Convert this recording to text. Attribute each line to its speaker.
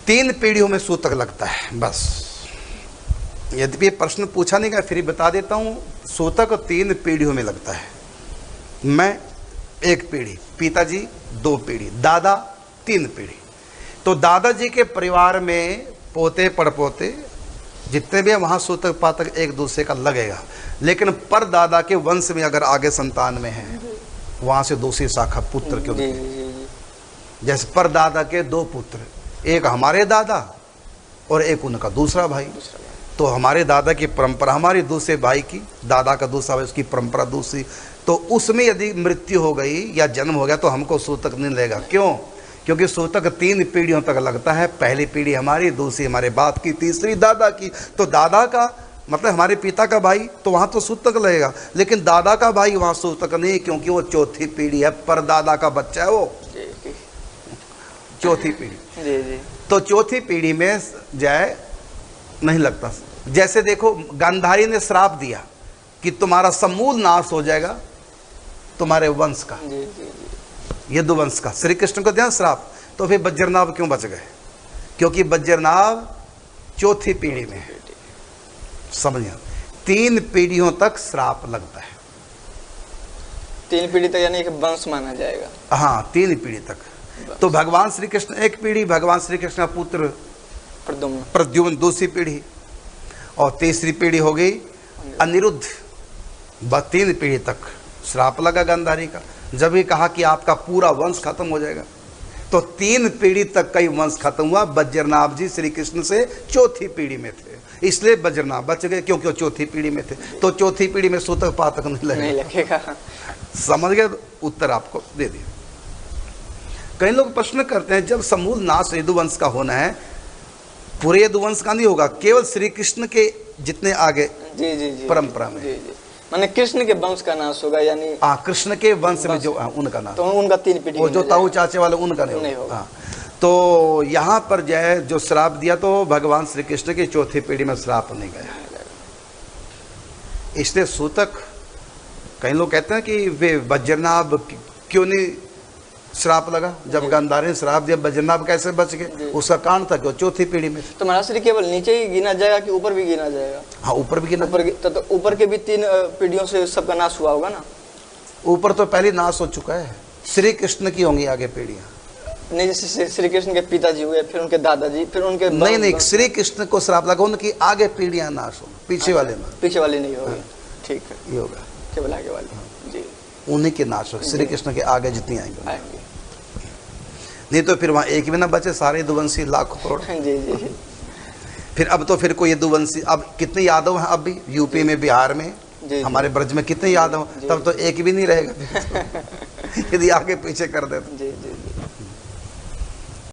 Speaker 1: 3 पीढ़ियों में सूतक लगता है बस। यद्यपि प्रश्न पूछा नहीं गया, फिर बता देता हूँ। सूतक 3 पीढ़ियों में लगता है। मैं 1 पीढ़ी, पिताजी 2 पीढ़ी, दादा 3 पीढ़ी। तो दादाजी के परिवार में पोते पड़पोते जितने भी हैं वहाँ सूतक पातक एक दूसरे का लगेगा। लेकिन परदादा के वंश में अगर आगे संतान में है, वहाँ से दूसरी शाखा पुत्र के उनके। जैसे परदादा के 2 पुत्र, एक हमारे दादा और एक उनका दूसरा भाई। तो हमारे दादा की परंपरा, हमारी दूसरे भाई की, दादा का दूसरा भाई, उसकी परंपरा दूसरी। तो उसमें यदि मृत्यु हो गई या जन्म हो गया तो हमको सूतक नहीं लगेगा। क्यों? क्योंकि सूतक 3 पीढ़ियों तक लगता है। पहली पीढ़ी हमारी, दूसरी हमारे बाप की, तीसरी दादा की। तो दादा का मतलब हमारे पिता का भाई, तो वहाँ तो सूतक लगेगा। लेकिन दादा का भाई वहाँ सूतक नहीं, क्योंकि वो 4थी पीढ़ी है, परदादा का बच्चा है वो, 4थी पीढ़ी। तो 4थी पीढ़ी में जाए नहीं लगता। जैसे देखो, गांधारी ने श्राप दिया कि तुम्हारा समूल नाश हो जाएगा तुम्हारे वंश का, यदुवंश का। श्री कृष्ण को दिया श्राप, तो फिर बज्रनाभ क्यों बच गए? क्योंकि बज्रनाभ 4थी पीढ़ी में है। समझिए, 3 पीढ़ियों तक श्राप लगता है।
Speaker 2: 3 पीढ़ी तक यानी एक वंश माना जाएगा।
Speaker 1: हाँ, 3 पीढ़ी तक। तो भगवान श्री कृष्ण 1 पीढ़ी, भगवान श्री कृष्ण का पुत्र प्रद्युम्न 2री पीढ़ी, और 3री पीढ़ी हो गई अनिरुद्ध। 3 पीढ़ी तक श्राप लगा गांधारी का। जब ही कहा कि आपका पूरा वंश खत्म हो जाएगा, तो 3 पीढ़ी तक कई वंश खत्म हुआ। बज्रनाभ जी श्री कृष्ण से 4थी पीढ़ी में थे, इसलिए बज्रनाभ बच गए, क्योंकि वो 4थी पीढ़ी में थे। तो 4थी पीढ़ी में सूतक पातक नहीं लगेगा। समझ गए? उत्तर आपको दे दिया। कई लोग प्रश्न करते हैं, जब समूल नाश यदुवंश का होना है, पूरे यदुवंश का नहीं होगा, केवल श्री कृष्ण के जितने आगे परंपरा में,
Speaker 2: माने कृष्ण के वंश का नाश होगा, यानी
Speaker 1: कृष्ण के वंश में जो उनका नाश,
Speaker 2: तो उनका 3 पीढ़ी,
Speaker 1: वो जो ताऊ चाचे वाले उनका नहीं होगा। तो यहाँ पर जो श्राप दिया, तो भगवान श्री कृष्ण की 4थी पीढ़ी में श्राप नहीं गया। इसलिए सूतक, कई लोग कहते हैं कि वे बज्रनाभ क्यों नहीं श्राप लगा, जब गांधारी ने श्राप दिया, बज्रनाभ कैसे बच गए? उसका कारण था कि वो 4थी पीढ़ी में।
Speaker 2: तो महाराज श्री केवल नीचे ही गिना जाएगा कि ऊपर भी गिना जाएगा?
Speaker 1: हाँ, ऊपर भी गिना।
Speaker 2: तो ऊपर के भी 3 पीढ़ियों से सबका नाश हुआ होगा ना?
Speaker 1: ऊपर तो पहले नाश हो चुका है, श्री कृष्ण की होंगी आगे पीढ़ियां।
Speaker 2: नहीं, जैसे श्री कृष्ण के पिताजी हुए, फिर उनके दादाजी, फिर उनके
Speaker 1: नहीं, श्री कृष्ण को श्राप लगा, उनकी आगे पीढ़ियां नाश हो, पीछे वाले ना,
Speaker 2: पीछे वाले नहीं होगी। ठीक है,
Speaker 1: ये होगा,
Speaker 2: केवल आगे वाले जी,
Speaker 1: उन्हीं के नाश हो। श्री कृष्ण के आगे जितनी आएंगे, नहीं तो फिर वहाँ एक भी ना बचे, सारे यदुवंशी लाखों करोड़।
Speaker 2: जी।
Speaker 1: फिर अब तो फिर कोई यदुवंशी, अब कितने यादव हैं? अब भी यूपी में, बिहार में, हमारे ब्रज में कितने यादव, तब तो एक भी नहीं रहेगा यदि आगे पीछे कर दे तो।
Speaker 2: जी।